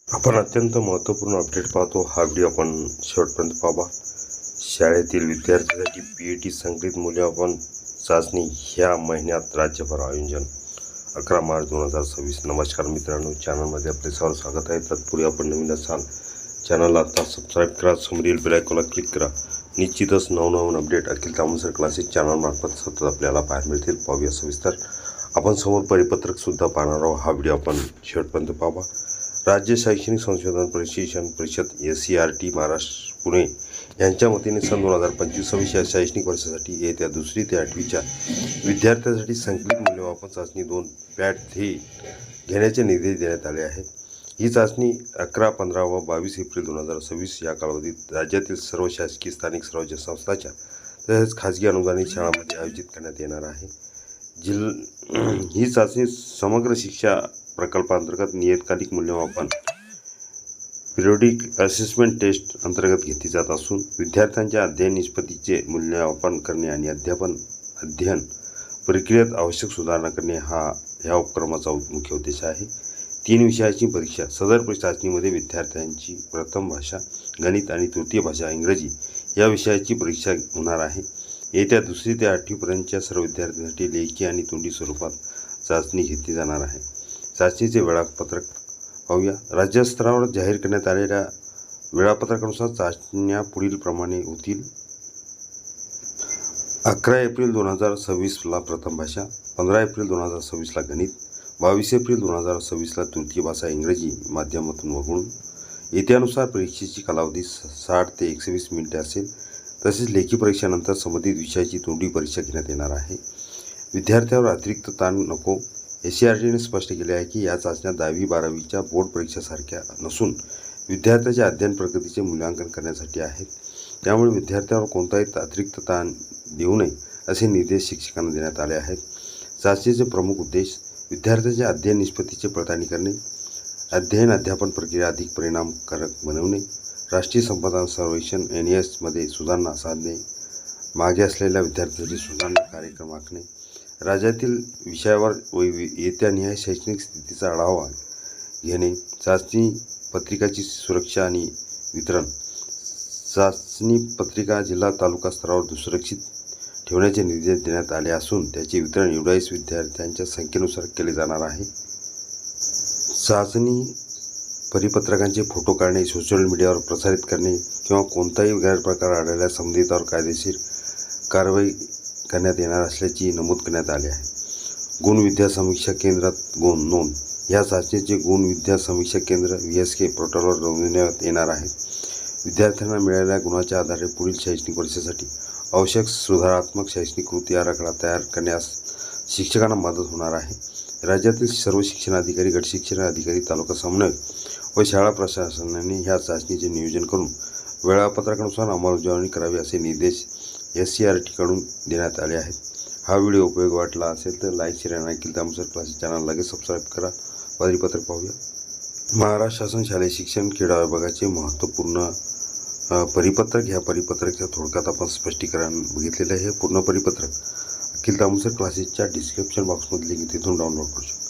आपण अत्यंत महत्त्वपूर्ण अपडेट पाहतो. हा व्हिडिओ आपण शेवटपर्यंत पाहा. शाळेतील विद्यार्थ्यांसाठी PAT संकलित मूल्यमापन चाचणी ह्या महिन्यात राज्यभर आयोजन 11 मार्च 2026. नमस्कार मित्रांनो, चॅनलमध्ये आपले सर्व स्वागत आहे. तत्पूर्वी आपण नवीन असाल चॅनलला आता सबस्क्राईब करा, समोरील बेल आयकॉनला क्लिक करा. निश्चितच नवनवीन अपडेट अखिल तामसर क्लासेस चॅनलमार्फत सतत आपल्याला पाहायला मिळतील. पाहूया सविस्तर. आपण समोर परिपत्रक सुद्धा पाहणार आहोत. हा व्हिडिओ आपण शेवटपर्यंत पाहा. राज्य शैक्षणिक संशोधन प्रशिक्षण परिषद SCERT महाराष्ट्र पुणे यांच्या वतीने सन 2025 या शैक्षणिक वर्षासाठी येत्या 2री ते 8वीच्या विद्यार्थ्यांसाठी संकलित मूल्यमापन चाचणी 2 PAT घेण्याचे निर्देश देण्यात आले आहेत. ही चाचणी 11, 15 व 22 एप्रिल 2026 या कालावधीत राज्यातील सर्व शासकीय स्थानिक स्वराज्य संस्थांच्या तसेच खाजगी अनुदानित शाळांमध्ये आयोजित करण्यात येणार आहे. ही चाचणी समग्र शिक्षा प्रकल्पांतर्गत नियतकालिक मूल्यमापन पिरियोडिक असेसमेंट टेस्ट अंतर्गत घेतली जात असून विद्यार्थ्यांच्या अध्ययन निष्पत्तीचे मूल्यमापन करणे आणि अध्ययन प्रक्रियेत आवश्यक सुधारणा करणे हा ह्या उपक्रमाचा मुख्य उद्देश आहे. 3 विषयाची परीक्षा. सदर चाचणीमध्ये विद्यार्थ्यांची प्रथम भाषा गणित आणि तृतीय भाषा इंग्रजी या विषयाची परीक्षा होणार आहे. येत्या 2री ते 8वीपर्यंतच्या सर्व विद्यार्थ्यांसाठी लेखी आणि तोंडी स्वरूपात चाचणी घेतली जाणार आहे. चाचणीचे वेळापत्रक पाहूया. राज्यस्तरावर जाहीर करण्यात आलेल्या वेळापत्रकानुसार चाचण्या पुढील प्रमाणे होतील. 11 एप्रिल 2026ला प्रथम भाषा, 15 एप्रिल 2026ला गणित, 22 एप्रिल 2026ला तृतीय भाषा इंग्रजी माध्यमातून वगळून. येत्यानुसार परीक्षेची कालावधी 60 ते 120 मिनिटे असेल. तसेच लेखी परीक्षेनंतर संबंधित विषयाची तोंडी परीक्षा घेण्यात येणार आहे. विद्यार्थ्यावर अतिरिक्त ताण नको. SCERTने स्पष्ट केले आहे की या चाचण्या 10वी-12वीच्या बोर्ड परीक्षासारख्या नसून विद्यार्थ्याच्या अध्ययन प्रगतीचे मूल्यांकन करण्यासाठी आहेत. त्यामुळे विद्यार्थ्यावर कोणताही अतिरिक्त ताण देऊ नये असे निर्देश शिक्षकांना देण्यात आले आहेत. चाचणीचे प्रमुख उद्देश विद्यार्थ्याच्या अध्ययन निष्पत्तीची पडताळणी करणे, अध्यापन प्रक्रिया अधिक परिणामकारक बनवणे, राष्ट्रीय संपादन सर्वेक्षण NAS मध्ये सुधारणा साधणे, मागे असलेल्या विद्यार्थ्यांसाठी सुधारणा कार्यक्रम आखणे, राज्यातील विषयावर येत्या निहाय शैक्षणिक स्थितीचा आढावा घेणे, चाचणी पत्रिकाची सुरक्षा आणि वितरण. चाचणी पत्रिका जिल्हा तालुका स्तरावर सुरक्षित ठेवण्याचे निर्देश देण्यात आले असून त्याचे वितरण निवडीस विद्यार्थ्यांच्या संख्येनुसार केले जाणार आहे. चाचणी परिपत्रकांचे फोटो काढणे, सोशल मीडियावर प्रसारित करणे किंवा कोणताही गैरप्रकार आढळल्यास संबंधितांवर कायदेशीर कारवाई करण्यात येणार असल्याचे नमूद करण्यात आले आहे. गुण विद्या समीक्षा केंद्रात गुण नोंद. या चाचणीचे गुण विद्या समीक्षा केंद्र VSK पोर्टलवर नोंदवण्यात येणार आहेत. विद्यार्थ्यांना मिळालेल्या गुणाच्या आधारे पुढील शैक्षणिक वर्षासाठी आवश्यक सुधारात्मक शैक्षणिक कृती आराखडा तयार करण्यास शिक्षकांना मदत होणार आहे. राज्यातील सर्व शिक्षणाधिकारी, गट शिक्षण अधिकारी, तालुका समन्वयक व शाळा प्रशासनाने ह्या चाचणीचे नियोजन करून वेळापत्रकानुसार अंमलबजावणी करावी असे निर्देश SCERT कडून देण्यात आले आहेत. हा व्हिडिओ उपयोगी वाटला असेल तर लाईक, शेअर आणि अखिल तामसर क्लासेस चॅनल लगेच सबस्क्राईब करा. परिपत्रक पाहूया. महाराष्ट्र शासन शालेय शिक्षण क्रीडा विभागाचे महत्त्वपूर्ण परिपत्रक. ह्या परिपत्रकाच्या थोडक्यात आपण स्पष्टीकरण बघितलेलं आहे. हे पूर्ण परिपत्रक अखिल तामसर क्लासेसच्या डिस्क्रिप्शन बॉक्समध्ये लिंक तिथून डाउनलोड करू शकतो.